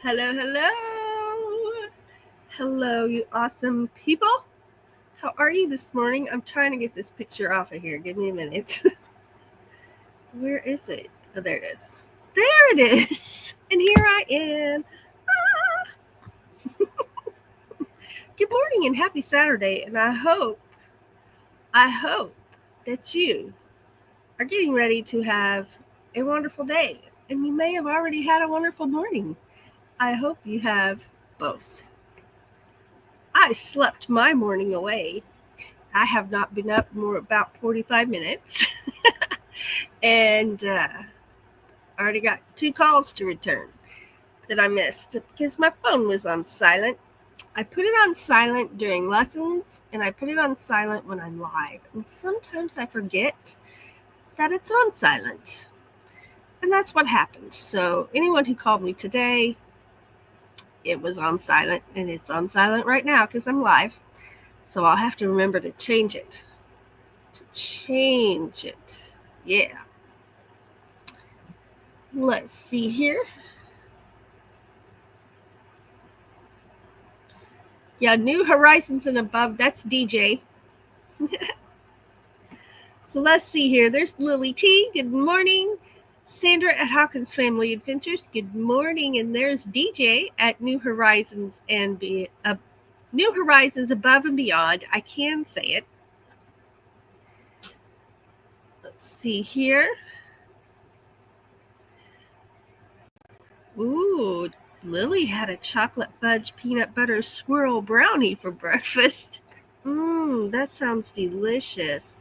Hello, hello. Hello, you awesome people. How are you this morning? I'm trying to get this picture off of here. Give me a minute. Where is it? Oh, there it is. There it is. And here I am. Good morning and happy Saturday. And I hope that you are getting ready to have a wonderful day. And you may have already had a wonderful morning. I hope you have both. I slept my morning away. I have not been up more about 45 minutes. And I already got 2 calls to return that I missed because my phone was on silent. I put it on silent during lessons, and I put it on silent when I'm live. And sometimes I forget that it's on silent. And that's what happened. So anyone who called me today, it was on silent, and it's on silent right now because I'm live. So I'll have to remember to change it. Yeah. Let's see here. Yeah, New Horizons and Above, that's DJ. So let's see here. There's Lily T. Good morning. Sandra at Hawkins Family Adventures. Good morning. And there's DJ at New Horizons and New Horizons Above and Beyond. I can say it. Let's see here. Ooh, Lily had a chocolate fudge peanut butter swirl brownie for breakfast. That sounds delicious.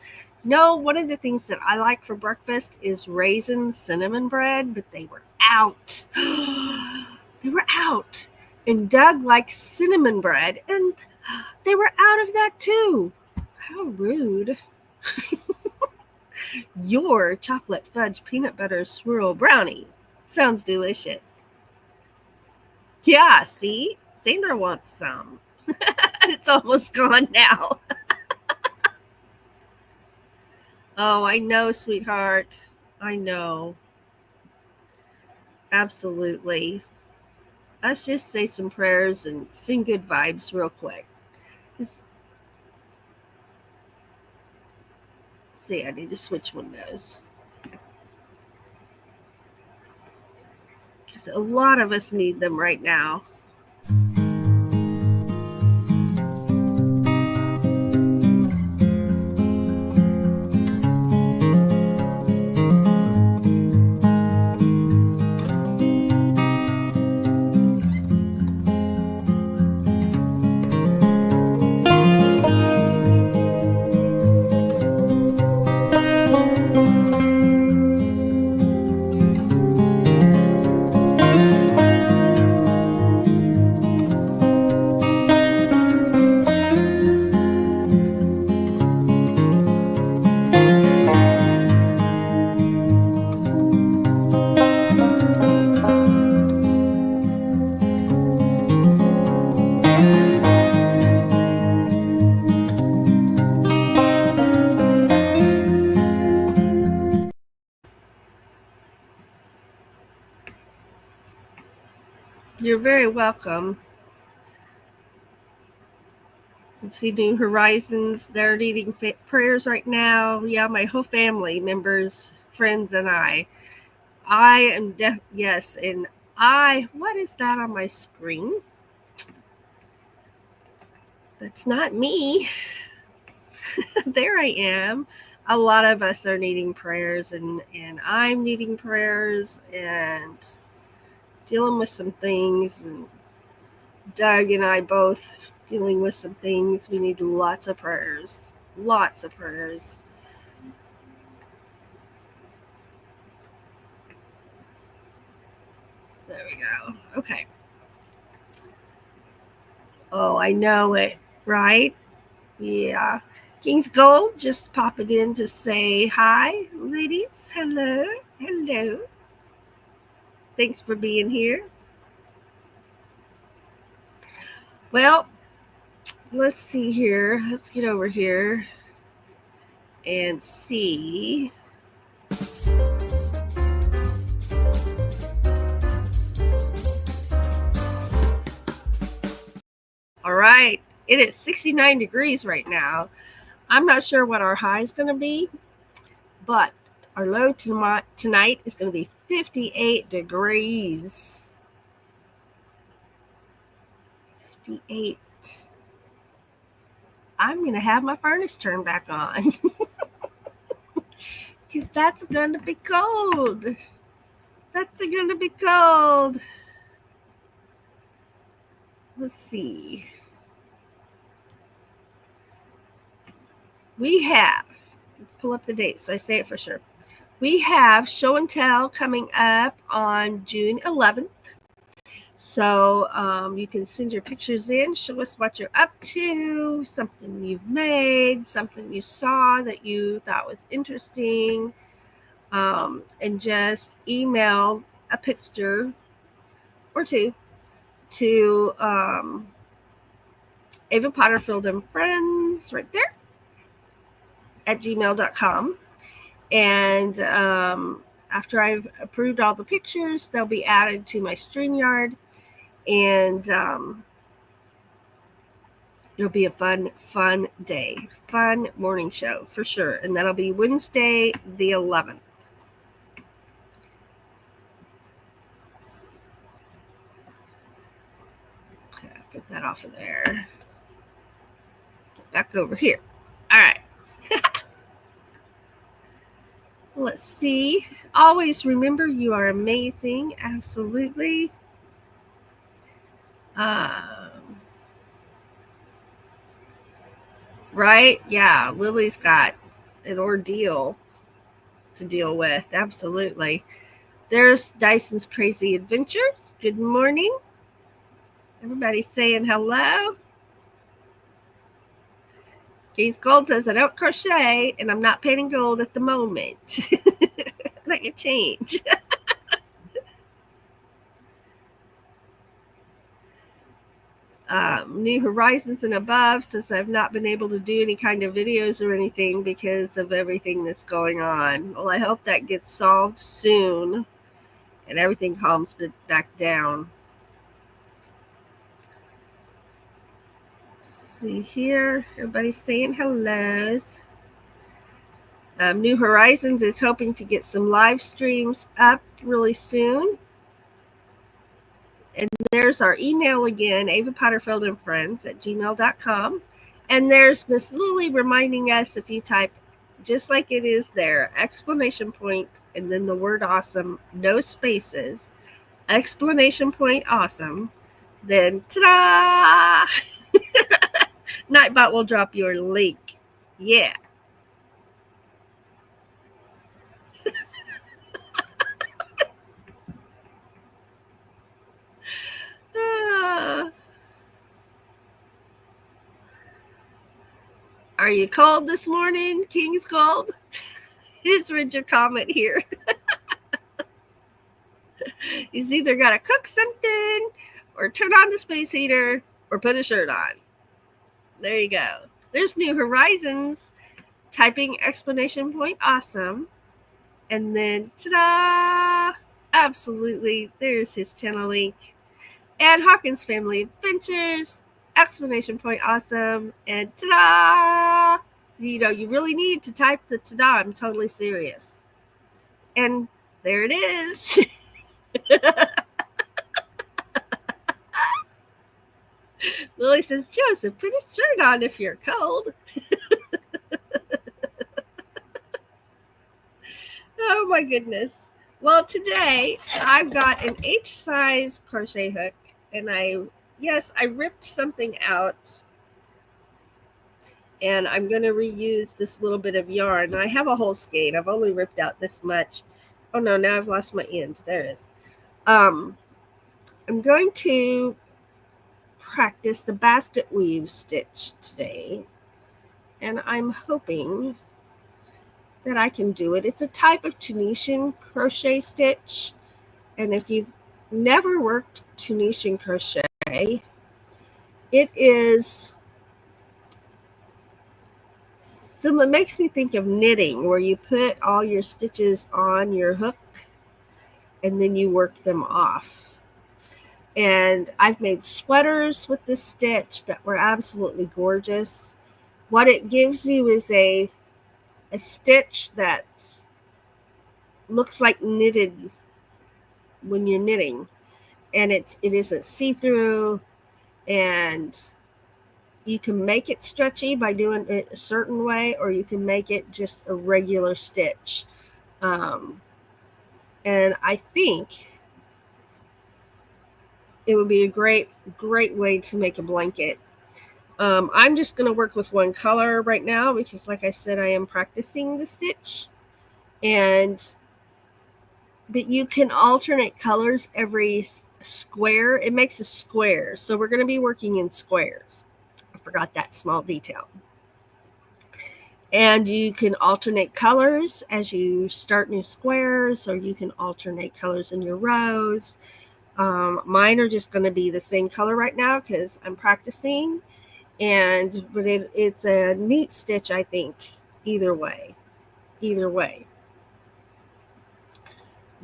No, one of the things that I like for breakfast is raisin cinnamon bread, but they were out. They were out. And Doug likes cinnamon bread, and they were out of that too. How rude. Your chocolate fudge peanut butter swirl brownie sounds delicious. Yeah, see? Sandra wants some. It's almost gone now. Oh, I know, sweetheart. I know. Absolutely. Let's just say some prayers and sing good vibes real quick. See, I need to switch windows. Because a lot of us need them right now. You're very welcome. See New Horizons, they're needing prayers right now. Yeah, my whole family, members, friends, and I am yes, and what is that on my screen? That's not me. There I am. A lot of us are needing prayers, and I'm needing prayers and dealing with some things, and Doug and I both dealing with some things. We need lots of prayers. Lots of prayers. There we go. Okay. Oh, I know it, right? Yeah. King's Gold just popping in to say hi, ladies. Hello. Hello. Thanks for being here. Well, let's see here. Let's get over here and see. All right. It is 69 degrees right now. I'm not sure what our high is going to be, but our low tonight is going to be 58 degrees. 58. I'm going to have my furnace turned back on. Because that's going to be cold. That's going to be cold. Let's see. We have, pull up the date so I say it for sure. We have show and tell coming up on June 11th. So you can send your pictures in, show us what you're up to, something you've made, something you saw that you thought was interesting, and just email a picture or two to Ava Potterfield and Friends right there at gmail.com. And after I've approved all the pictures, they'll be added to my StreamYard. And it'll be a fun day. Fun morning show for sure. And that'll be Wednesday the 11th. Okay, I'll get that off of there. Get back over here. All right. Let's see. Always remember you are amazing. Absolutely. Right? Yeah, Lily's got an ordeal to deal with. Absolutely. There's Dyson's Crazy Adventures. Good morning. Everybody's saying hello. Keith Gold says, I don't crochet and I'm not painting gold at the moment. That could change. New Horizons and Above says I've not been able to do any kind of videos or anything because of everything that's going on. Well, I hope that gets solved soon and everything calms back down. See here, everybody's saying hellos. New Horizons is hoping to get some live streams up really soon. And there's our email again, Ava Potterfield and Friends at gmail.com. And there's Miss Lily reminding us, if you type just like it is there, exclamation point, and then the word awesome, no spaces, exclamation point awesome, then ta-da! Nightbot will drop your link. Yeah. Are you cold this morning, King's Cold? Just read your comment here. He's either got to cook something or turn on the space heater or put a shirt on. There you go. There's New Horizons typing exclamation point awesome. And then ta-da! Absolutely. There's his channel link. And Hawkins Family Adventures, exclamation point awesome, and ta-da! You know, you really need to type the ta-da. I'm totally serious. And there it is. Lily says, Joseph, put a shirt on if you're cold. Oh my goodness. Well, today I've got an H-size crochet hook, and I ripped something out, and I'm going to reuse this little bit of yarn. And I have a whole skein. I've only ripped out this much. Oh no, now I've lost my end. There it is. I'm going to practice the basket weave stitch today, and I'm hoping that I can do it. It's a type of Tunisian crochet stitch, and if you've never worked Tunisian crochet, it makes me think of knitting, where you put all your stitches on your hook and then you work them off. And I've made sweaters with this stitch that were absolutely gorgeous. What it gives you is a stitch that looks like knitted when you're knitting, and it isn't see-through, and you can make it stretchy by doing it a certain way, or you can make it just a regular stitch. And I think it would be a great way to make a blanket. I'm just going to work with one color right now because, like I said, I am practicing the stitch. But you can alternate colors every square. It makes a square. So we're going to be working in squares. I forgot that small detail. And you can alternate colors as you start new squares, or you can alternate colors in your rows. Mine are just going to be the same color right now because I'm practicing. But it's a neat stitch, I think, either way.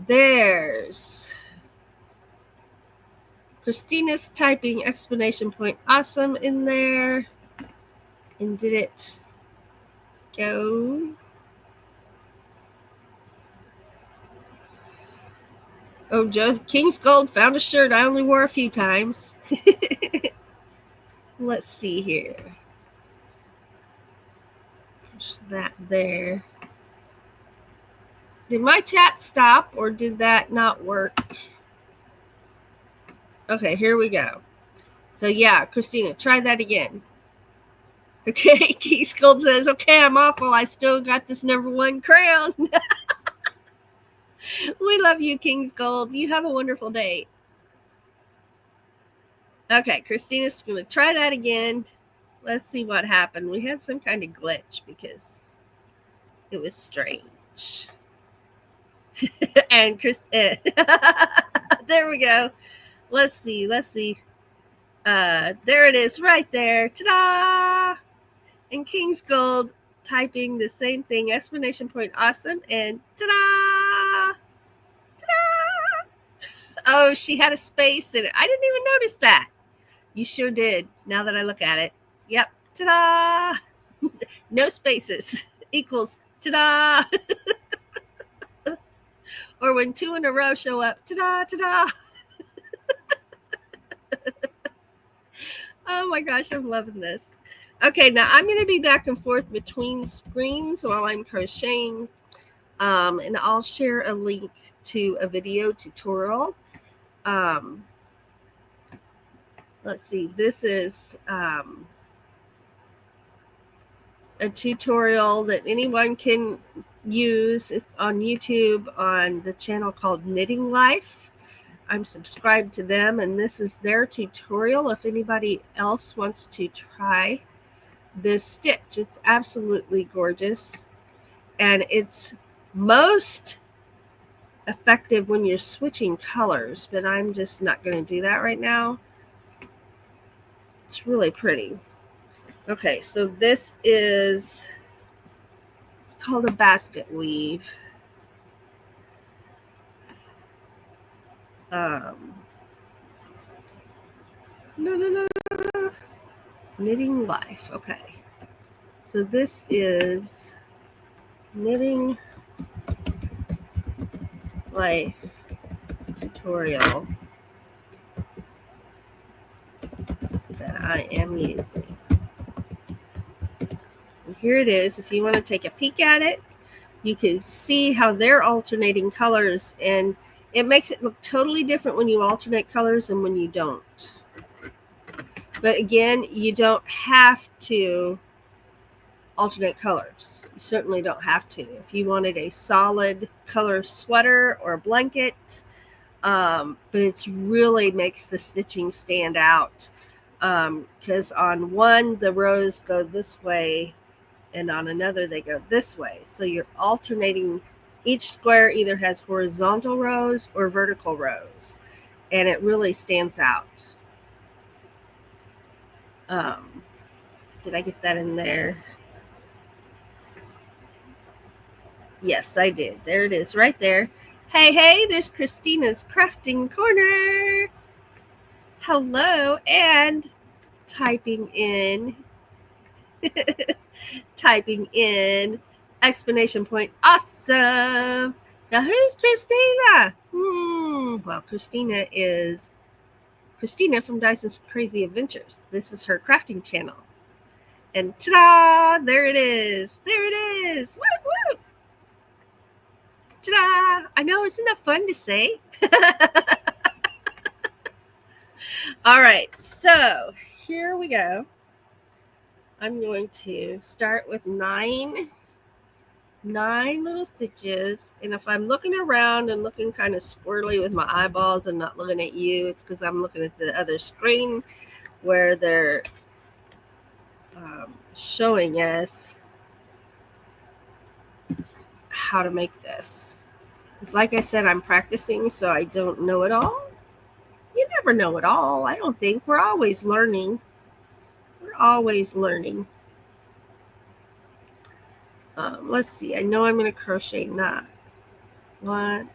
There's Christina's typing exclamation point awesome in there. And did it go? Oh, Joe King's Gold found a shirt I only wore a few times. Let's see here. Push that there. Did my chat stop or did that not work? Okay, here we go. So yeah, Christina, try that again. Okay, Keith Gold says, okay, I'm awful. I still got this #1 crown. We love you, King's Gold. You have a wonderful day. Okay, Christina's going to try that again. Let's see what happened. We had some kind of glitch because it was strange. And Chris, there we go. Let's see. There it is right there. Ta-da! And King's Gold typing the same thing, exclamation point awesome, and ta-da! Ta-da! Oh, she had a space in it. I didn't even notice that. You sure did, now that I look at it. Yep, ta-da! No spaces equals ta-da! Or when 2 in a row show up, ta-da, ta-da! Oh my gosh, I'm loving this. Okay, now I'm going to be back and forth between screens while I'm crocheting. And I'll share a link to a video tutorial. Let's see, this is a tutorial that anyone can use. It's on YouTube on the channel called Knitting Life. I'm subscribed to them, and this is their tutorial if anybody else wants to try this stitch. It's absolutely gorgeous, and it's most effective when you're switching colors, but I'm just not going to do that right now. It's really pretty. Okay, so this is, it's called a basket weave. No. Knitting Life. Okay. So this is Knitting Life tutorial that I am using. And here it is. If you want to take a peek at it, you can see how they're alternating colors, and it makes it look totally different when you alternate colors and when you don't. But again, you don't have to alternate colors. You certainly don't have to. If you wanted a solid color sweater or a blanket, but it really makes the stitching stand out, because on one, the rows go this way, and on another, they go this way. So you're alternating. Each square either has horizontal rows or vertical rows, and it really stands out. Did I get that in there? Yes, I did. There it is right there. Hey, there's Christina's Crafting Corner. hello, and typing in typing in exclamation point awesome. Now who's Christina? Well, Christina is Christina from Dyson's Crazy Adventures. This is her crafting channel. And ta-da! There it is. There it is. Woo woo! Ta-da! I know, isn't that fun to say? All right, so here we go. I'm going to start with nine little stitches, and if I'm looking around and looking kind of squirrely with my eyeballs and not looking at you, it's because I'm looking at the other screen where they're showing us how to make this. It's like I said, I'm practicing, so I don't know it all. You never know it all, I don't think. We're always learning. We're always learning. Let's see. I know I'm going to crochet 9. 1,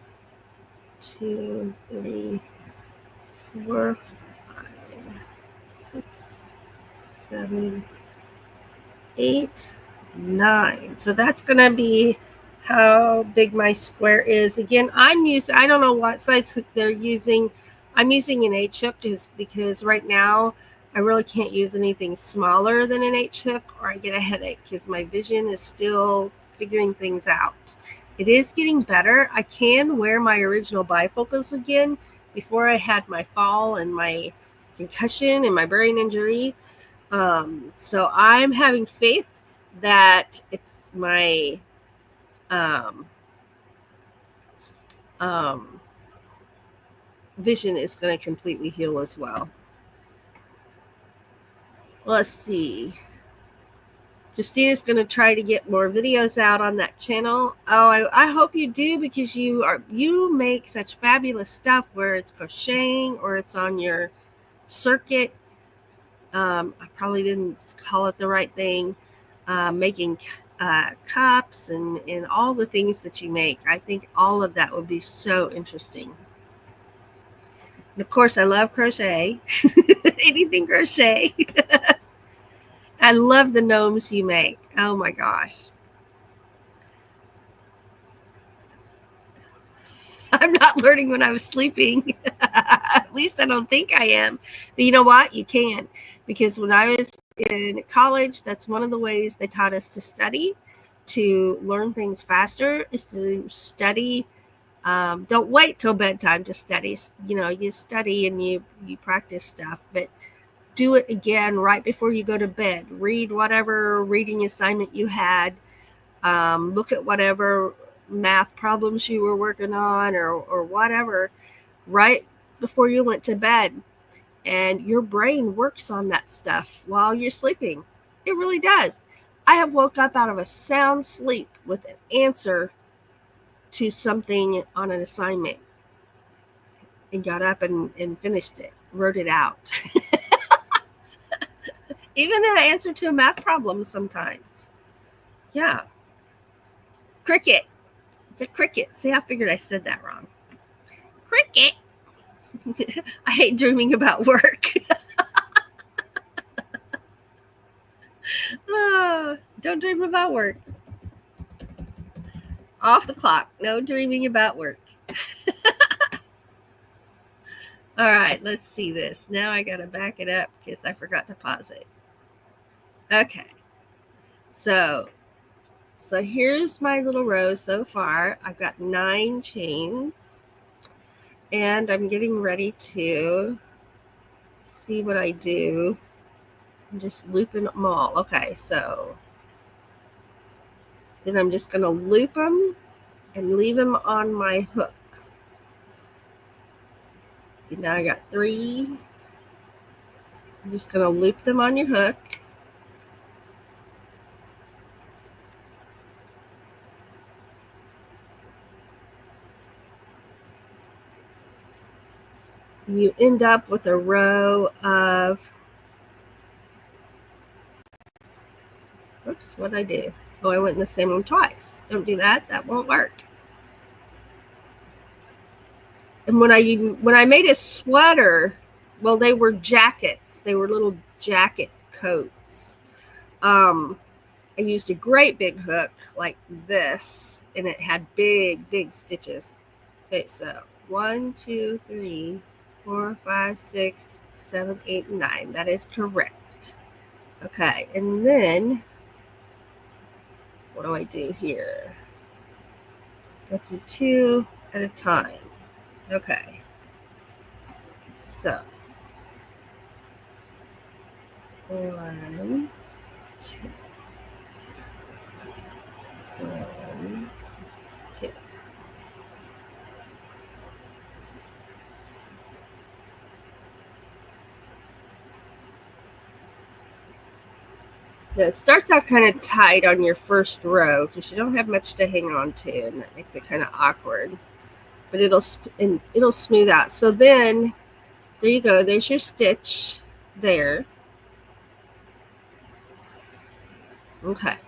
2, 3, 4, 5, 6, 7, 8, 9. So that's going to be how big my square is. Again, I don't know what size hook they're using. I'm using an H hook because right now I really can't use anything smaller than an H hook or I get a headache because my vision is still figuring things out. It is getting better. I can wear my original bifocals again. Before I had my fall and my concussion and my brain injury. So I'm having faith that it's my vision is going to completely heal as well. Let's see. Christina's going to try to get more videos out on that channel. Oh, I hope you do, because you make such fabulous stuff where it's crocheting or it's on your circuit. I probably didn't call it the right thing. Making cups and all the things that you make. I think all of that would be so interesting. And of course, I love crochet. Anything crochet. I love the gnomes you make. Oh my gosh. I'm not learning when I was sleeping. At least I don't think I am. But you know what? You can. Because when I was in college, that's one of the ways they taught us to study, to learn things faster, is to study. Don't wait till bedtime to study. You study and you practice stuff, but do it again right before you go to bed. Read whatever reading assignment you had. Look at whatever math problems you were working on or whatever right before you went to bed. And your brain works on that stuff while you're sleeping. It really does. I have woke up out of a sound sleep with an answer to something on an assignment and got up and finished it, wrote it out. Even an answer to a math problem sometimes. Yeah. Cricket. It's a cricket. See, I figured I said that wrong. Cricket. I hate dreaming about work. Oh, don't dream about work. Off the clock. No dreaming about work. All right, let's see this. Now I got to back it up because I forgot to pause it. Okay. So here's my little row so far. I've got 9 chains. And I'm getting ready to see what I do. I'm just looping them all. Okay, so then I'm just going to loop them and leave them on my hook. See, now I got 3. I'm just going to loop them on your hook. You end up with a row of, oops, what did I do? Oh, I went in the same one twice. Don't do that. That won't work. And when I made a sweater well, they were jackets. They were little jacket coats. I used a great big hook like this, and it had big, big stitches. Okay, so 1, 2, 3, 4, 5, 6, 7, 8, 9. That is correct. Okay, and then what do I do here? Go through 2 at a time. Okay. So 1, 2, 1, 2. Now it starts out kind of tight on your first row because you don't have much to hang on to, and that makes it kind of awkward. But it'll smooth out. So then there you go. There's your stitch there. Okay.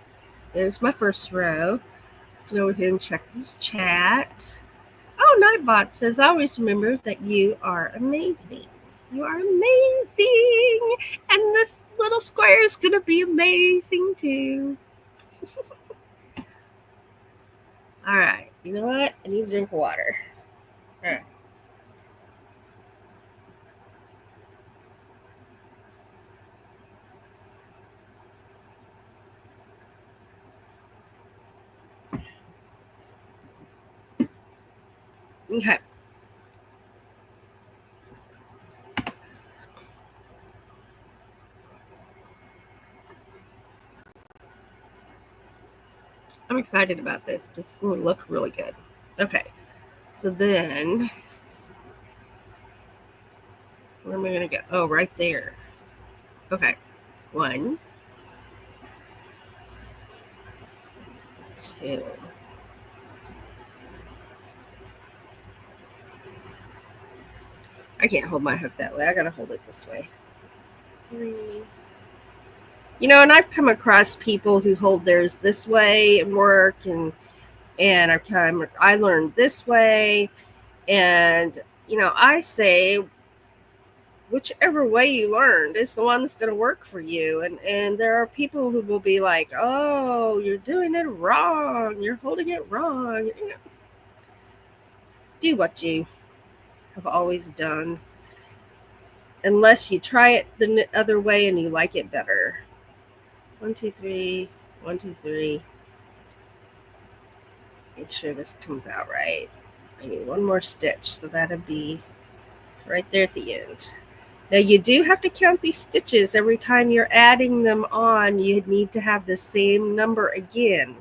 There's my first row. Let's go over here and check this chat. Oh, Nightbot says, I always remember that you are amazing. You are amazing. And this little square is going to be amazing too. All right. You know what? I need a drink of water. All right. Okay. I'm excited about this. This is going to look really good. Okay. So then, where am I going to go? Oh, right there. Okay. 1, 2. I can't hold my hook that way. I got to hold it this way. 3. You know, and I've come across people who hold theirs this way at work, and I learned this way, and you know, I say whichever way you learned is the one that's going to work for you. And there are people who will be like, "Oh, you're doing it wrong. You're holding it wrong." You know, do what you have always done, unless you try it the other way and you like it better. 1, 2, 3. 1, 2, 3. Make sure this comes out right. I need one more stitch, so that'll be right there at the end. Now you do have to count these stitches every time you're adding them on. You need to have the same number again.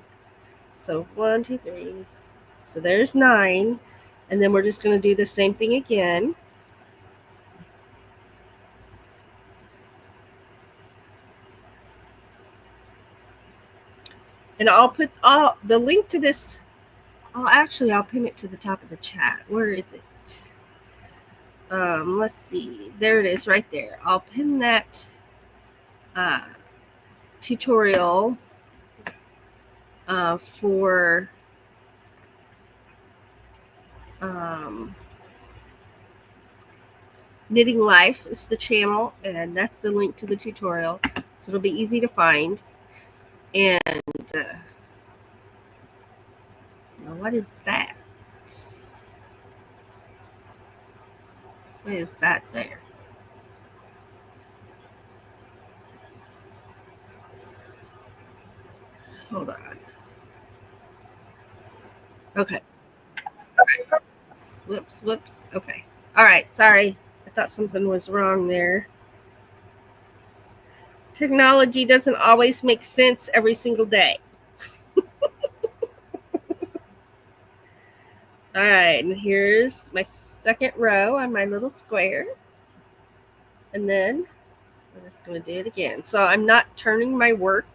So 1, 2, 3. So there's 9, and then we're just going to do the same thing again. And I'll put the link to this. I'll pin it to the top of the chat. Where is it? Let's see. There it is, right there. I'll pin that tutorial for Knitting Life is the channel, and that's the link to the tutorial, so it'll be easy to find. And now what is that? What is that there? Hold on. Okay. Whoops. Okay. All right. Sorry. I thought something was wrong there. Technology doesn't always make sense every single day. All right. And here's my second row on my little square. And then we're just going to do it again. So I'm not turning my work.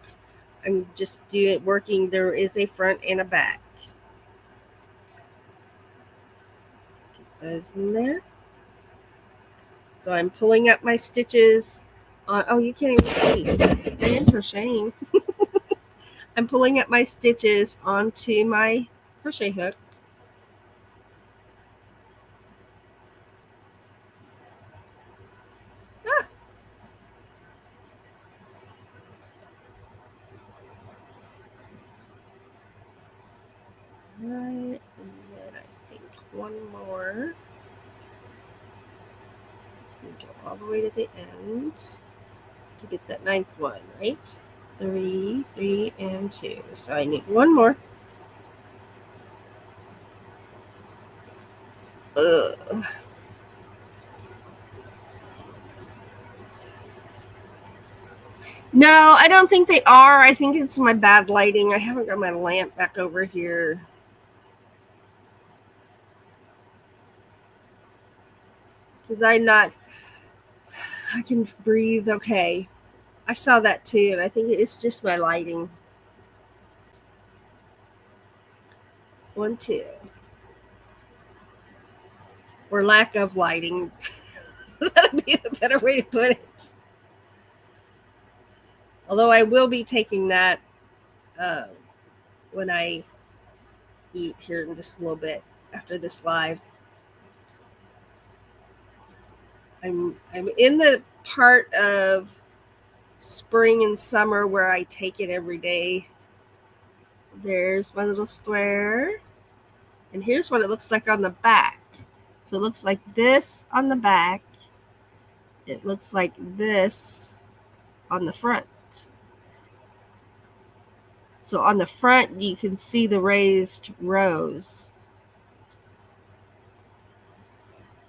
I'm just working. There is a front and a back. Get those in there. So I'm pulling up my stitches. Oh, you can't even see. I am crocheting. I'm pulling up my stitches onto my crochet hook. one more. Go all the way to the end to get that 9th one, right? 3, 3, and 2. So I need one more. Ugh. No, I don't think they are. I think it's my bad lighting. I haven't got my lamp back over here. Because I can breathe okay. I saw that too, and I think it's just my lighting. 1, 2. Or lack of lighting. That'd be a better way to put it. Although I will be taking that when I eat here in just a little bit after this live. I'm in the part of spring and summer where I take it every day. There's my little square. And here's what it looks like on the back. So it looks like this on the back. It looks like this on the front. So on the front, you can see the raised rows.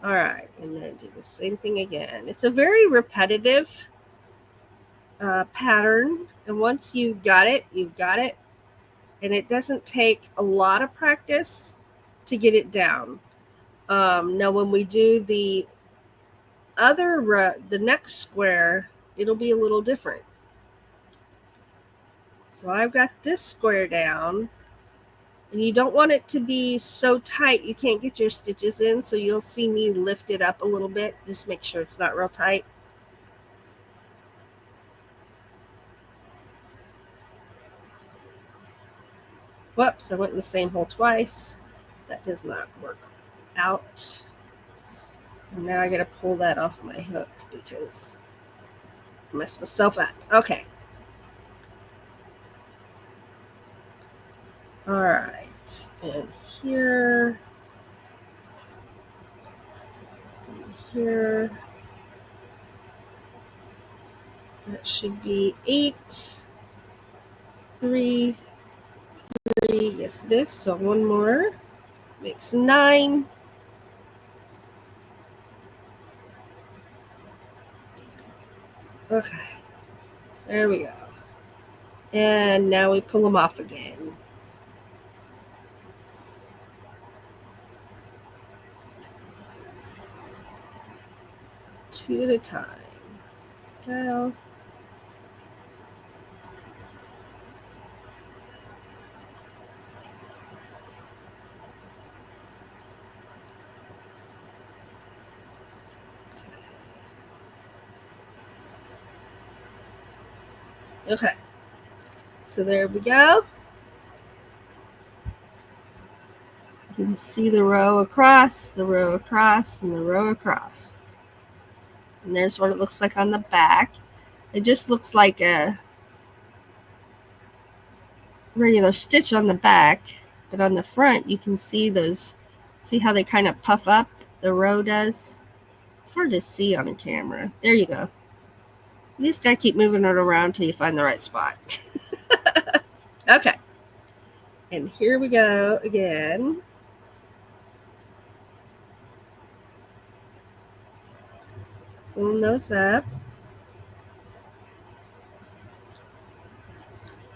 All right, and then do the same thing again. It's a very repetitive pattern. And once you've got it, you've got it. And it doesn't take a lot of practice to get it down. Now, when we do the next square, it'll be a little different. So I've got this square down, and you don't want it to be so tight you can't get your stitches in, so you'll see me lift it up a little bit. Just make sure it's not real tight. Whoops, I went in the same hole twice. That does not work out. And now I gotta pull that off my hook because I messed myself up. Okay. All right, and here, and here, that should be 8, 3, 3, yes it is, so one more, makes 9. Okay, there we go. And now we pull them off again. Two at a time. Go. Okay, so there we go. You can see the row across, the row across, and the row across. And there's what it looks like on the back. It just looks like a regular stitch on the back, but on the front you can see those, see how they kind of puff up, the row does. It's hard to see on a camera. There you go. You just gotta keep moving it around till you find the right spot. Okay, and here we go again. Pulling those up.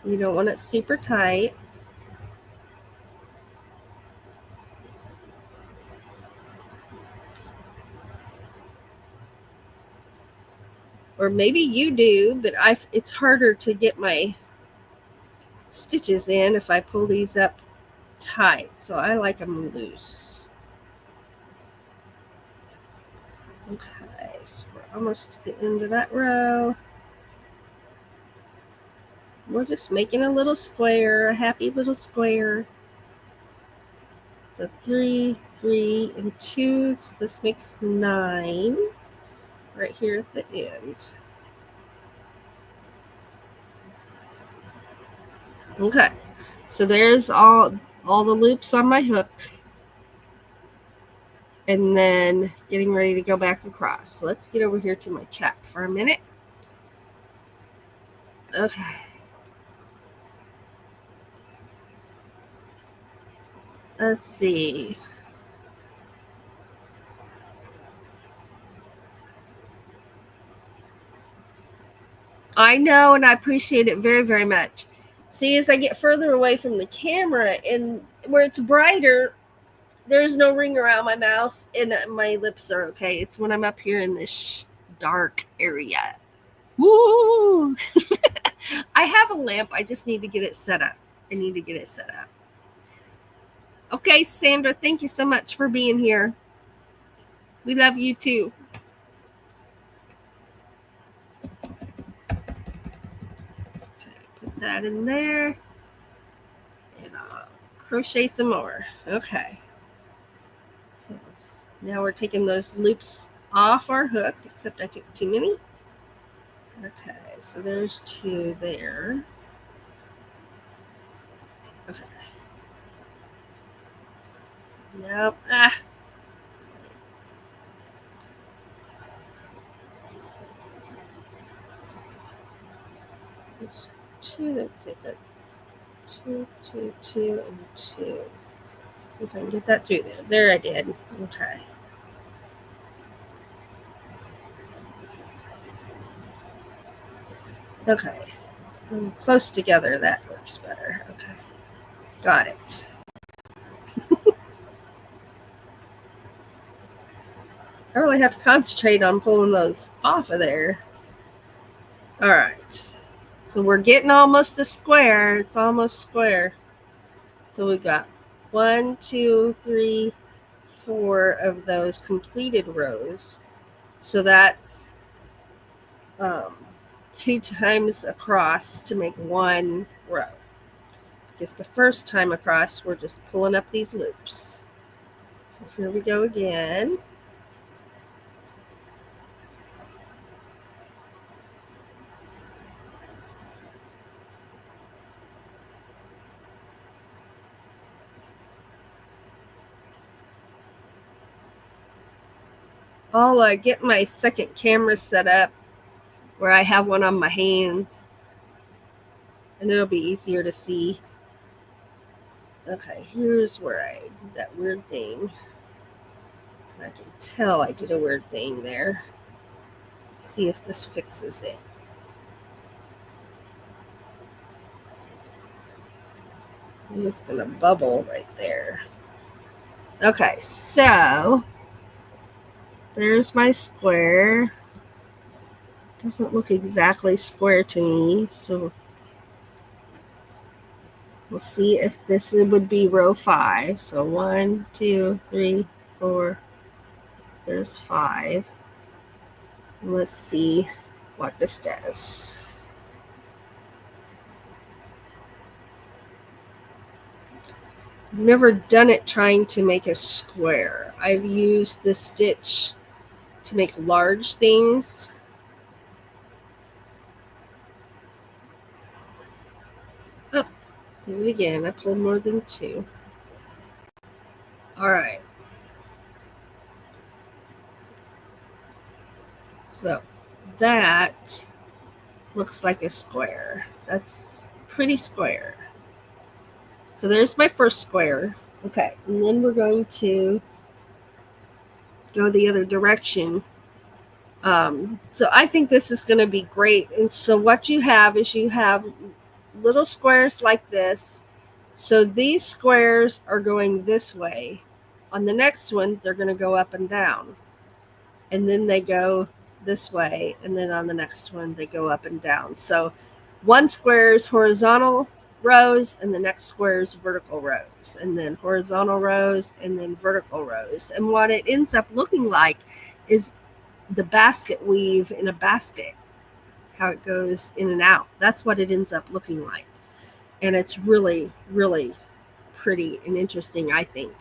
You don't want it super tight. Or maybe you do, but it's harder to get my stitches in if I pull these up tight. So I like them loose. Okay, so we're almost to the end of that row. We're just making a little square, a happy little square. So 3, 3, and 2. So this makes 9 right here at the end. Okay, so there's all the loops on my hook. and then getting ready to go back across. So let's get over here to my chat for a minute. Okay. Let's see. I know, and I appreciate it very, very much. See, as I get further away from the camera and where it's brighter, there's no ring around my mouth and my lips are okay. It's when I'm up here in this dark area. Woo! I have a lamp. I just need to get it set up. Okay, Sandra, thank you so much for being here. We love you too. Put that in there. And I'll crochet some more. Okay. So now we're taking those loops off our hook, except I took too many. Okay, so there's 2 there. Okay. Nope. There's 2 that fits it. 2, 2, 2, and 2. See if I can get that through there. There I did. Okay. Okay. Close together, that works better. Okay. Got it. I really have to concentrate on pulling those off of there. All right. So we're getting almost a square. It's almost square. So we've got 1, 2, 3, 4 of those completed rows. So that's 2 times across to make 1 row. Because the first time across, we're just pulling up these loops. So here we go again. I'll get my second camera set up where I have one on my hands, and it'll be easier to see. Okay, here's where I did that weird thing. I can tell I did a weird thing there. Let's see if this fixes it. And it's gonna bubble right there. Okay, so there's my square. Doesn't look exactly square to me, so we'll see if this would be row 5. So 1, 2, 3, 4. There's 5. Let's see what this does. I've never done it trying to make a square. I've used the stitch to make large things. Oh, did it again. I pulled more than 2. All right. So that looks like a square. That's pretty square. So there's my first square. Okay, and then we're going to go the other direction. So I think this is going to be great. And so what you have is you have little squares like this. So these squares are going this way. On the next one, they're going to go up and down. And then they go this way. And then on the next one, they go up and down. So one square is horizontal rows, and the next square is vertical rows, and then horizontal rows, and then vertical rows. And what it ends up looking like is the basket weave in a basket, how it goes in and out. That's what it ends up looking like. And it's really, really pretty and interesting, I think.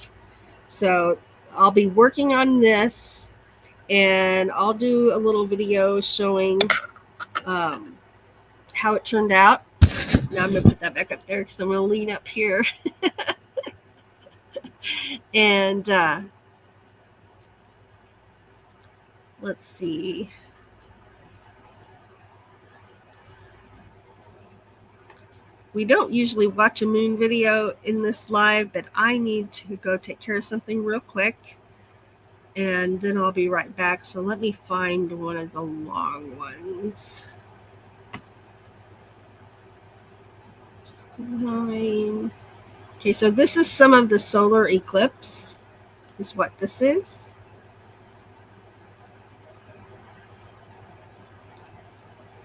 So I'll be working on this, and I'll do a little video showing how it turned out. Now I'm going to put that back up there because I'm going to lean up here. And Let's see. We don't usually watch a moon video in this live, but I need to go take care of something real quick, and then I'll be right back. So let me find one of the long ones. Okay, so this is some of the solar eclipse, is what this is.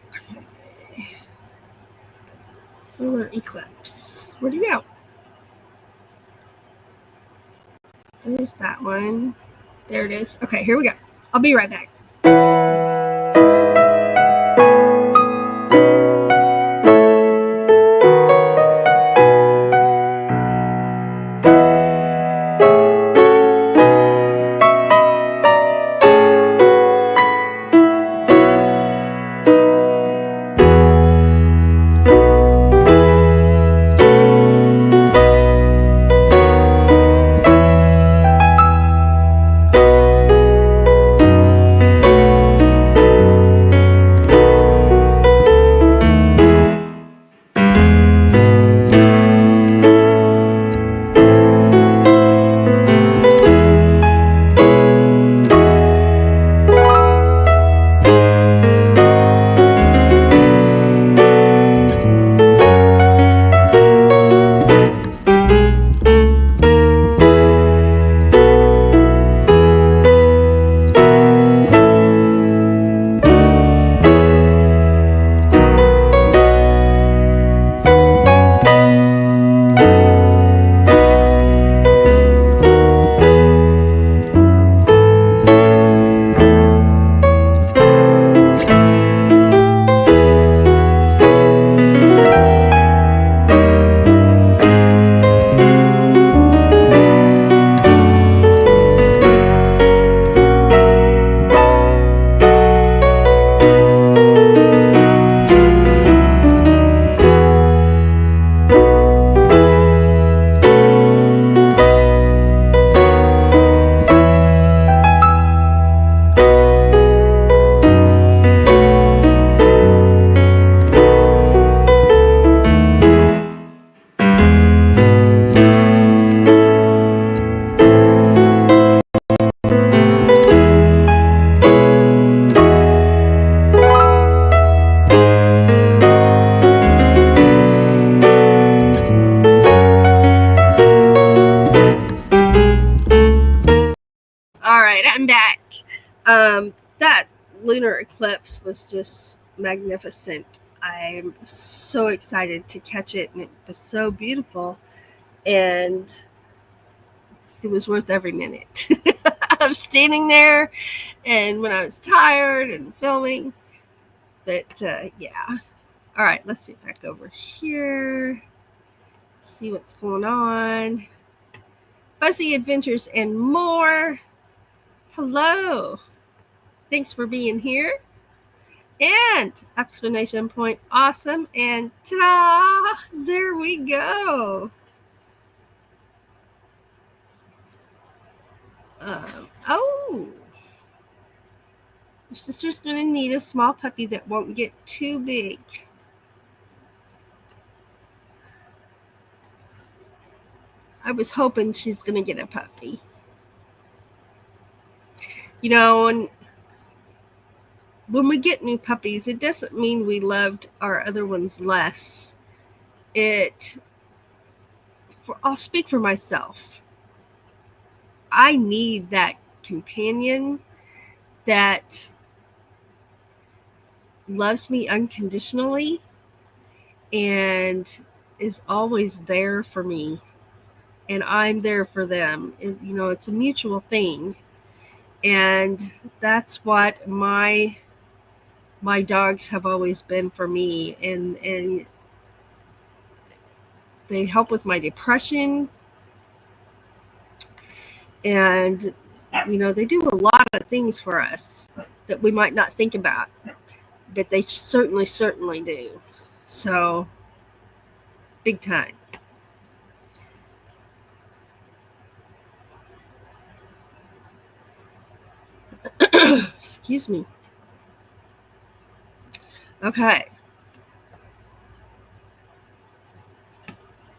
Okay. Solar eclipse. Where'd he go? There's that one. There it is. Okay, here we go. I'll be right back. I'm back. That lunar eclipse was just magnificent. I'm so excited to catch it, and it was so beautiful, and it was worth every minute of standing there, and when I was tired and filming. But yeah. All right, let's get back over here. See what's going on. Fuzzy Adventures and more. Hello. Thanks for being here. And exclamation point awesome. And ta-da! There we go. Oh. Your sister's going to need a small puppy that won't get too big. I was hoping she's going to get a puppy. You know, and when we get new puppies, it doesn't mean we loved our other ones less. I'll speak for myself. I need that companion that loves me unconditionally and is always there for me, and I'm there for them. It's a mutual thing, and that's what my dogs have always been for me, and they help with my depression, and they do a lot of things for us that we might not think about, but they certainly do. So big time. Excuse me. Okay.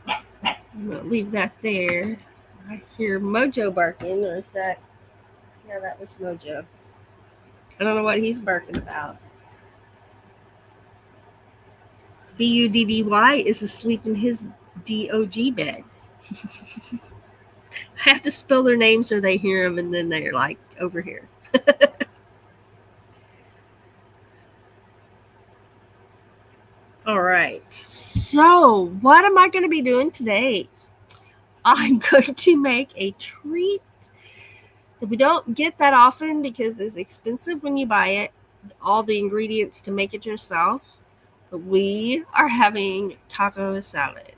I'm going to leave that there. I hear Mojo barking, or is that... Yeah, that was Mojo. I don't know what he's barking about. Buddy is asleep in his dog bed. I have to spell their names so they hear them, and then they're like over here. All right. So, what am I going to be doing today? I'm going to make a treat that we don't get that often because it's expensive when you buy it, all the ingredients to make it yourself. But we are having taco salad.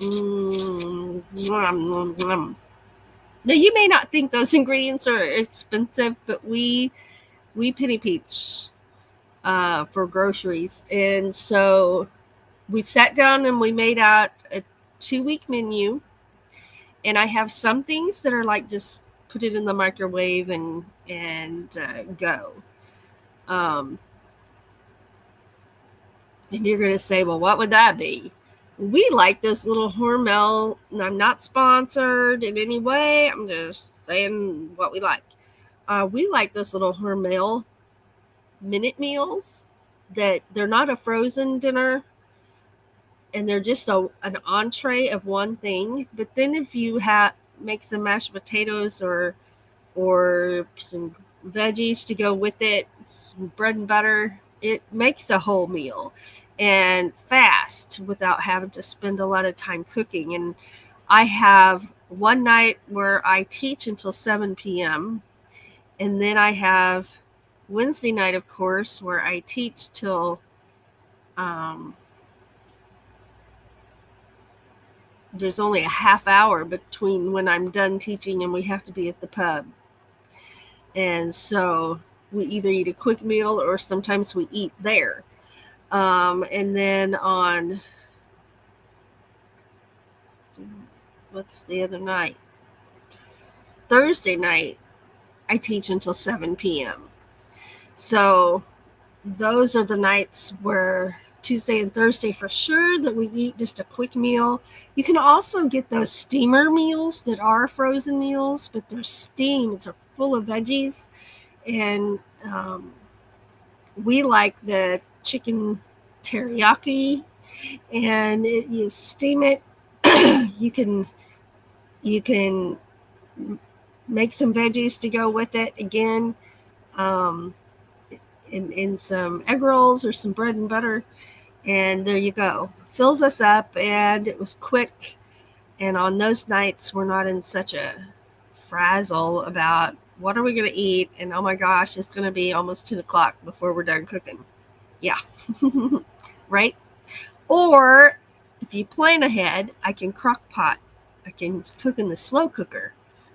Nom, nom, nom. Now, you may not think those ingredients are expensive, but we penny pinch for groceries. And so we sat down and we made out a 2-week menu. And I have some things that are like just put it in the microwave and go. And you're going to say, well, what would that be? We like this little Hormel, and I'm not sponsored in any way. I'm just saying what we like. We like those little Hormel minute meals that they're not a frozen dinner, and they're just an entree of one thing. But then if you make some mashed potatoes or some veggies to go with it, some bread and butter, it makes a whole meal and fast without having to spend a lot of time cooking. And I have one night where I teach until 7 p.m. And then I have Wednesday night, of course, where I teach till there's only a half hour between when I'm done teaching and we have to be at the pub. And so we either eat a quick meal or sometimes we eat there. And then on, what's the other night? Thursday night, I teach until 7 p.m. So those are the nights where Tuesday and Thursday for sure that we eat just a quick meal. You can also get those steamer meals that are frozen meals, but they're steamed. They're full of veggies. And we like the chicken teriyaki, and you steam it. You can make some veggies to go with it again, in some egg rolls or some bread and butter, and there you go. Fills us up, and it was quick. And on those nights, we're not in such a frazzle about what are we going to eat, and oh my gosh, it's going to be almost 10 o'clock before we're done cooking. Yeah. Right? Or if you plan ahead, I can crock pot. I can cook in the slow cooker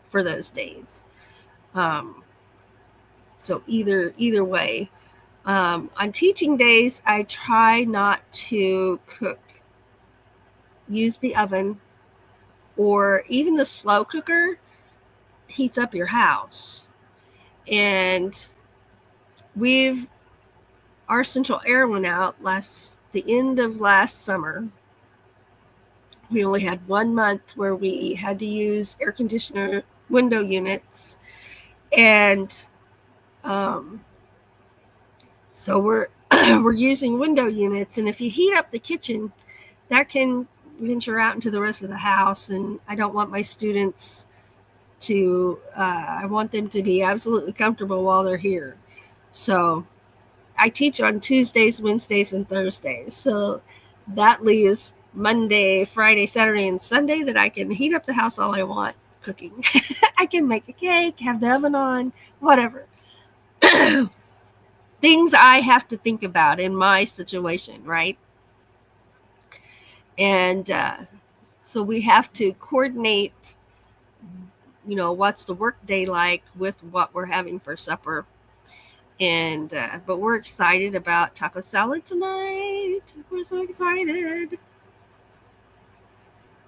for those days. So either way. On teaching days, I try not to cook. Use the oven, or even the slow cooker heats up your house. And our central air went out the end of last summer. We only had 1 month where we had to use air conditioner window units. And so we're using window units. And if you heat up the kitchen, that can venture out into the rest of the house. And I don't want my students I want them to be absolutely comfortable while they're here. So I teach on Tuesdays, Wednesdays, and Thursdays. So that leaves Monday, Friday, Saturday, and Sunday that I can heat up the house all I want cooking. I can make a cake, have the oven on, whatever. Things I have to think about in my situation, right? And so we have to coordinate, what's the work day like with what we're having for supper. And but we're excited about taco salad tonight. We're so excited.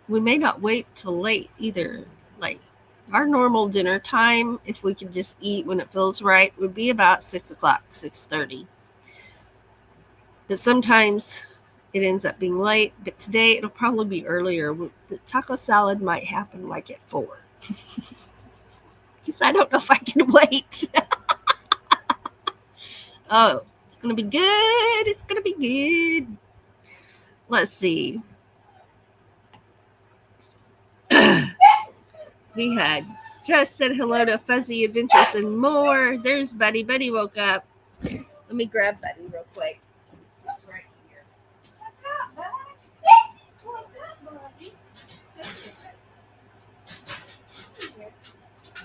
We may not wait till late either. Like Our normal dinner time, if we could just eat when it feels right, would be about 6 o'clock, 6:30. But sometimes it ends up being late. But today it'll probably be earlier. The taco salad might happen like at 4. Because I don't know if I can wait. Oh, it's going to be good. It's going to be good. Let's see. We had just said hello to Fuzzy Adventures and more. There's Buddy. Buddy woke up. Let me grab Buddy real quick. It's right here. What's up, Buddy?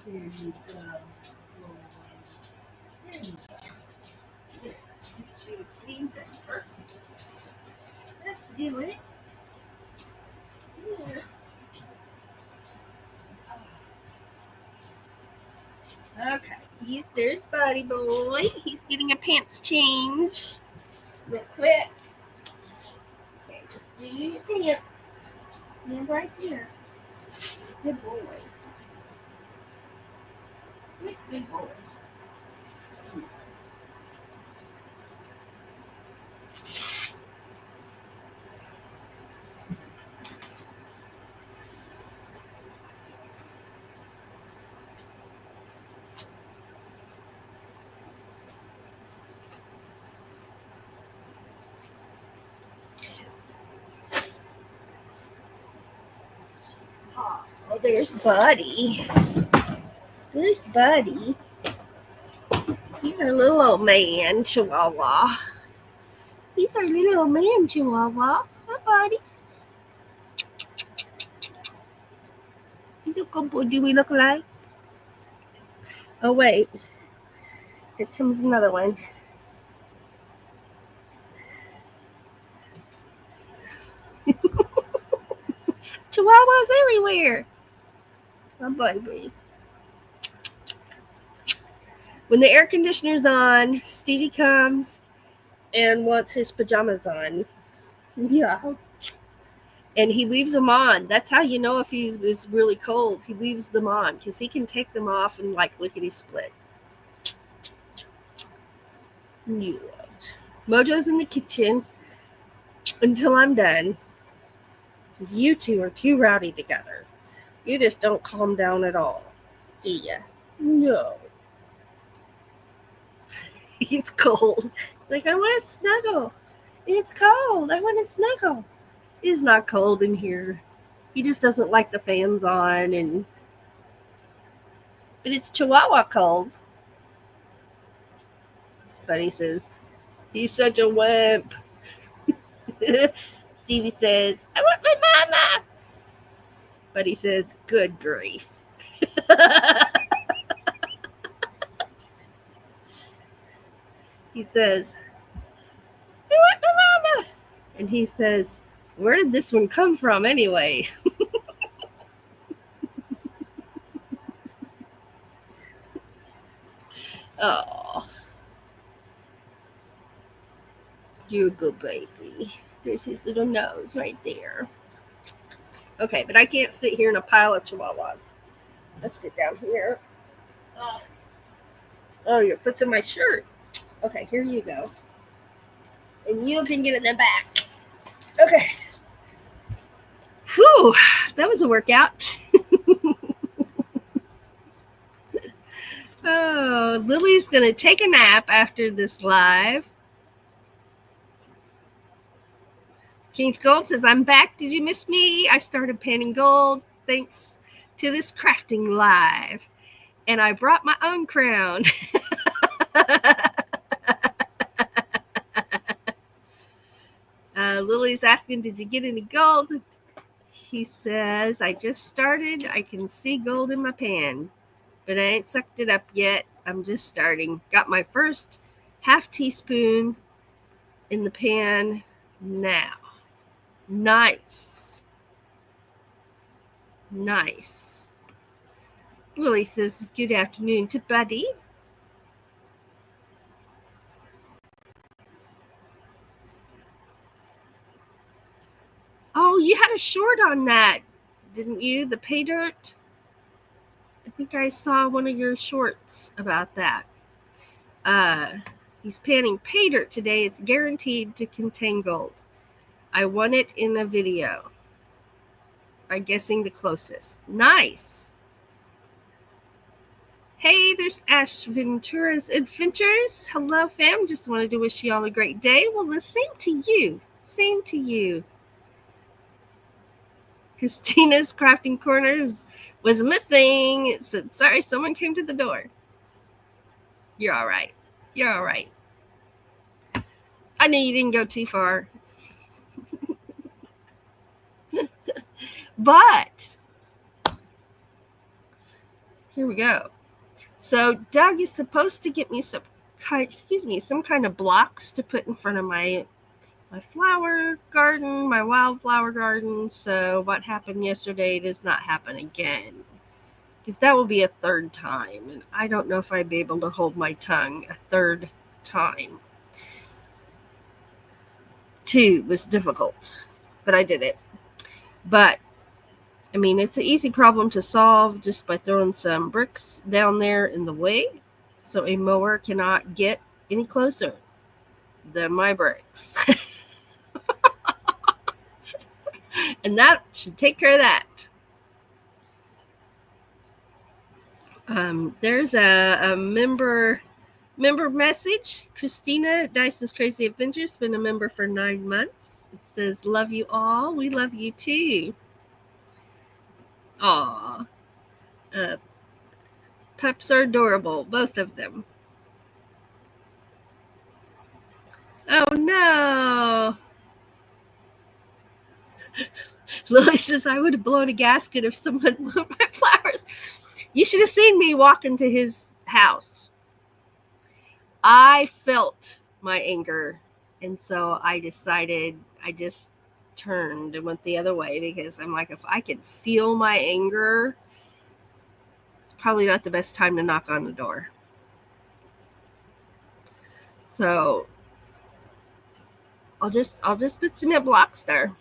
There you go. There you go. Let's get you cleaned up. Let's do it. Here. Okay, there's Buddy Boy. He's getting a pants change. Real quick. Okay, let's do your pants. Stand right here. Good boy. Good boy. Oh, there's Buddy. There's Buddy. He's our little old man, Chihuahua. He's our little old man, Chihuahua. Hi, Buddy. Look how good do we look like? Oh, wait. Here comes another one. Chihuahuas everywhere. Oh, baby. When the air conditioner's on, Stevie comes and wants his pajamas on. Yeah. And he leaves them on. That's how you know if he is really cold. He leaves them on because he can take them off and like lickety split. Yeah. Mojo's in the kitchen until I'm done. Because you two are too rowdy together. You just don't calm down at all, do you? No. He's cold. He's like, I want to snuggle. It's cold. I want to snuggle. It's not cold in here. He just doesn't like the fans on, but it's Chihuahua cold. But he says, he's such a wimp. Stevie says, I want my mama. But he says, good grief. He says, I want my mama. And he says, where did this one come from anyway? Oh. You're a good baby. There's his little nose right there. Okay, but I can't sit here in a pile of chihuahuas. Let's get down here. Oh, your foot's in my shirt. Okay, here you go. And you can get in the back. Okay. Whew, that was a workout. Oh, Lily's going to take a nap after this live. King's Gold says, I'm back. Did you miss me? I started painting gold thanks to this crafting live. And I brought my own crown. Lily's asking, did you get any gold? He says, I just started. I can see gold in my pan, but I ain't sucked it up yet. I'm just starting. Got my first half teaspoon in the pan now. Nice. Nice. Lily says, good afternoon to Buddy. Oh, you had a short on that, didn't you? The pay dirt? think I saw one of your shorts about that. He's panning pay dirt today. It's guaranteed to contain gold. I won it in a video. I'm guessing the closest. Nice. Hey, there's Ash Ventura's Adventures. Hello, fam. Just wanted to wish you all a great day. Well, the same to you. Same to you. Christina's Crafting Corners was missing. It said, sorry, someone came to the door. You're all right. You're all right. I knew you didn't go too far. But here we go. So Doug is supposed to get me some kind of blocks to put in front of my flower garden, my wildflower garden. So what happened yesterday does not happen again, because that will be a third time, and I don't know if I'd be able to hold my tongue a third time. 2 was difficult, but I did it. But I mean, it's an easy problem to solve just by throwing some bricks down there in the way, so a mower cannot get any closer than my bricks. And that should take care of that. There's a member message. Christina, Dyson's Crazy Adventures, been a member for 9 months. It says, love you all. We love you too. Aw. Pups are adorable, both of them. Oh no. Lily says, I would have blown a gasket if someone moved my flowers. You should have seen me walk into his house. I felt my anger, and so I decided I just turned and went the other way, because I'm like, if I can feel my anger, it's probably not the best time to knock on the door. So I'll just put cement blocks there.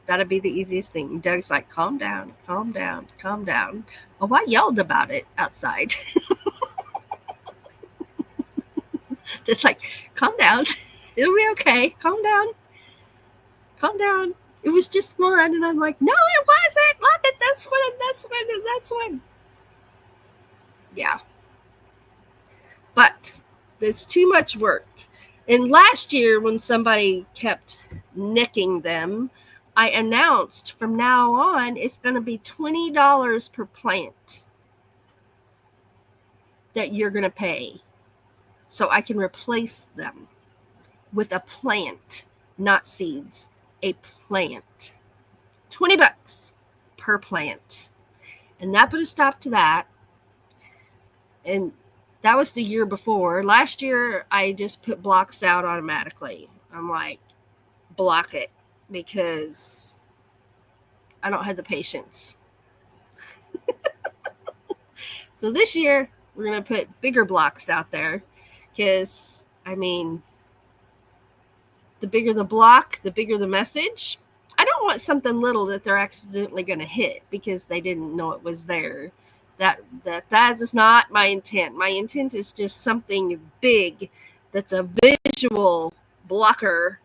That'd be the easiest thing. Doug's like, calm down, calm down, calm down. Oh, I yelled about it outside. Just like, calm down. It'll be okay. Calm down. Calm down. It was just one. And I'm like, no, it wasn't. Look at this one and this one and this one. Yeah. But it's too much work. And last year, when somebody kept nicking them, I announced from now on it's going to be $20 per plant that you're going to pay, so I can replace them with a plant, not seeds, a plant. $20 per plant. And that put a stop to that. And that was the year before. Last year, I just put blocks out automatically. I'm like, block it, because I don't have the patience. So this year, we're going to put bigger blocks out there, because, I mean, the bigger the block, the bigger the message. I don't want something little that they're accidentally going to hit because they didn't know it was there. That is not my intent. My intent is just something big that's a visual blocker,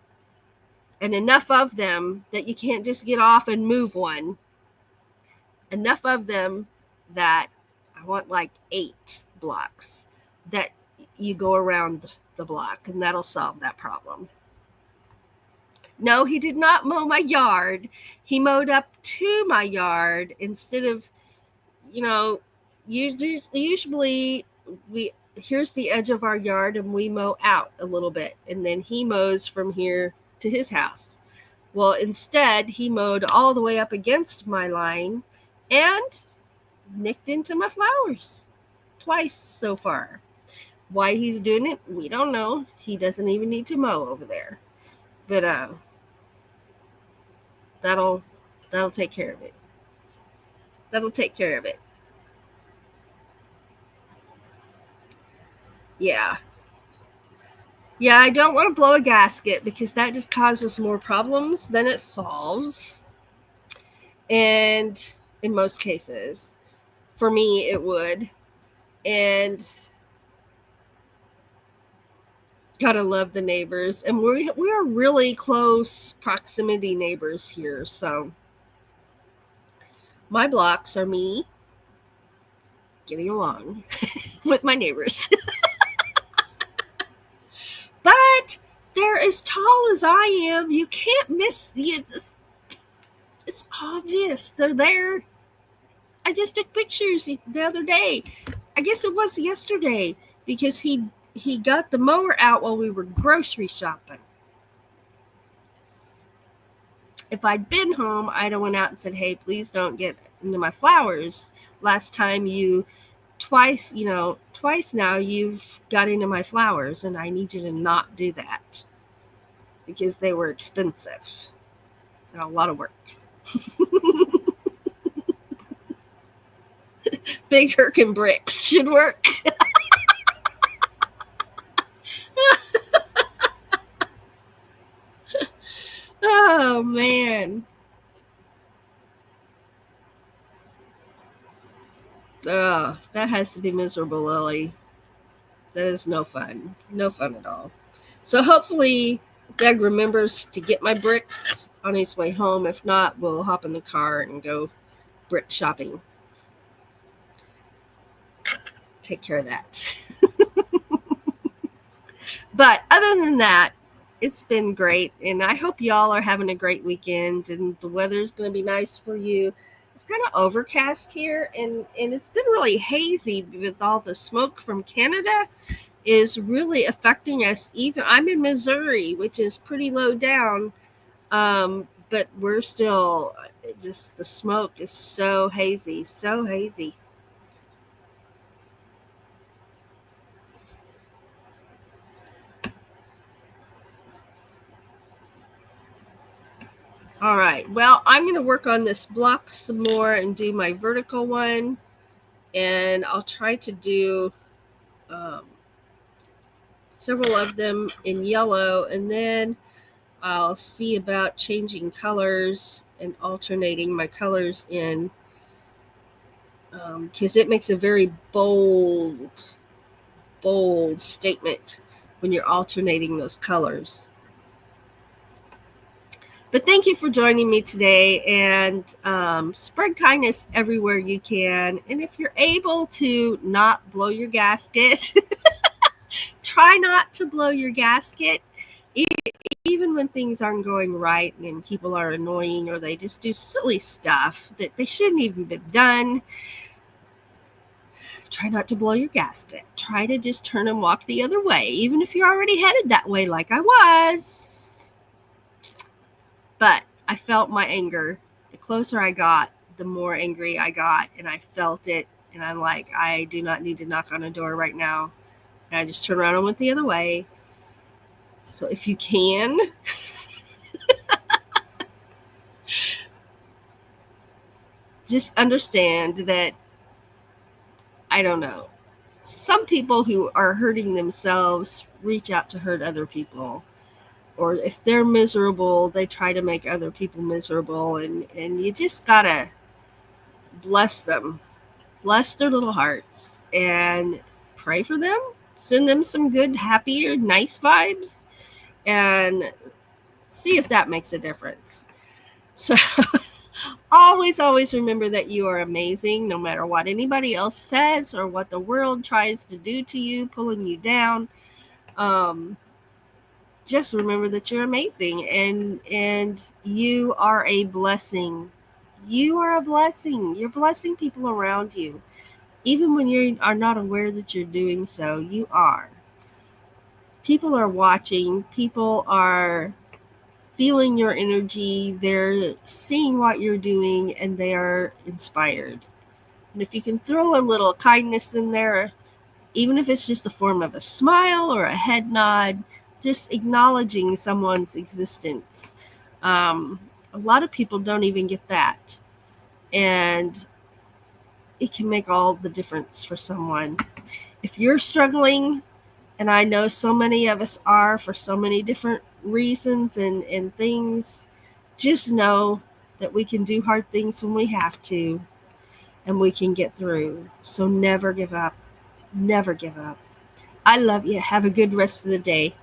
and enough of them that you can't just get off and move one. Enough of them that I want like 8 blocks that you go around the block, and that'll solve that problem. No, he did not mow my yard. He mowed up to my yard instead of, usually here's the edge of our yard and we mow out a little bit, and then he mows from here to his house. Well, instead he mowed all the way up against my line and nicked into my flowers twice so far. Why he's doing it, we don't know. He doesn't even need to mow over there. But that'll take care of it. That'll take care of it. Yeah. Yeah, I don't want to blow a gasket because that just causes more problems than it solves. And in most cases. For me, it would. And gotta love the neighbors. And we're really close proximity neighbors here. So my blocks are me getting along with my neighbors. But they're as tall as I am. You can't miss it's obvious. They're there. I just took pictures the other day. I guess it was yesterday because he got the mower out while we were grocery shopping. If I'd been home, I'd have went out and said, hey, please don't get into my flowers. Last time twice now you've got into my flowers, and I need you to not do that because they were expensive and a lot of work. Big Herkin bricks should work. Oh, man. Oh, that has to be miserable, Lily. That is no fun. No fun at all. So hopefully Doug remembers to get my bricks on his way home. If not, we'll hop in the car and go brick shopping. Take care of that. But other than that, it's been great, and I hope y'all are having a great weekend, and the weather's going to be nice for you. It's kind of overcast here, and it's been really hazy with all the smoke from Canada is really affecting us. Even I'm in Missouri, which is pretty low down, but we're still just, the smoke is so hazy, so hazy. All right, well, I'm going to work on this block some more and do my vertical one, and I'll try to do several of them in yellow, and then I'll see about changing colors and alternating my colors in, because it makes a very bold statement when you're alternating those colors. But thank you for joining me today, and spread kindness everywhere you can. And if you're able to not blow your gasket, try not to blow your gasket. Even when things aren't going right and people are annoying or they just do silly stuff that they shouldn't even be done, try not to blow your gasket. Try to just turn and walk the other way, even if you're already headed that way like I was. But I felt my anger. The closer I got, the more angry I got, and I felt it. And I'm like, I do not need to knock on a door right now. And I just turned around and went the other way. So if you can, just understand that, I don't know, some people who are hurting themselves reach out to hurt other people. Or if they're miserable, they try to make other people miserable. And you just gotta bless them. Bless their little hearts. And pray for them. Send them some good, happy, or nice vibes. And see if that makes a difference. So always remember that you are amazing, no matter what anybody else says or what the world tries to do to you, pulling you down. Just remember that you're amazing, and you are a blessing. You are a blessing. You're blessing people around you. Even when you are not aware that you're doing so, you are. People are watching. People are feeling your energy. They're seeing what you're doing, and they are inspired. And if you can throw a little kindness in there, even if it's just a form of a smile or a head nod, just acknowledging someone's existence. A lot of people don't even get that. And it can make all the difference for someone. If you're struggling, and I know so many of us are for so many different reasons and things, just know that we can do hard things when we have to. and we can get through. So never give up. Never give up. I love you. Have a good rest of the day.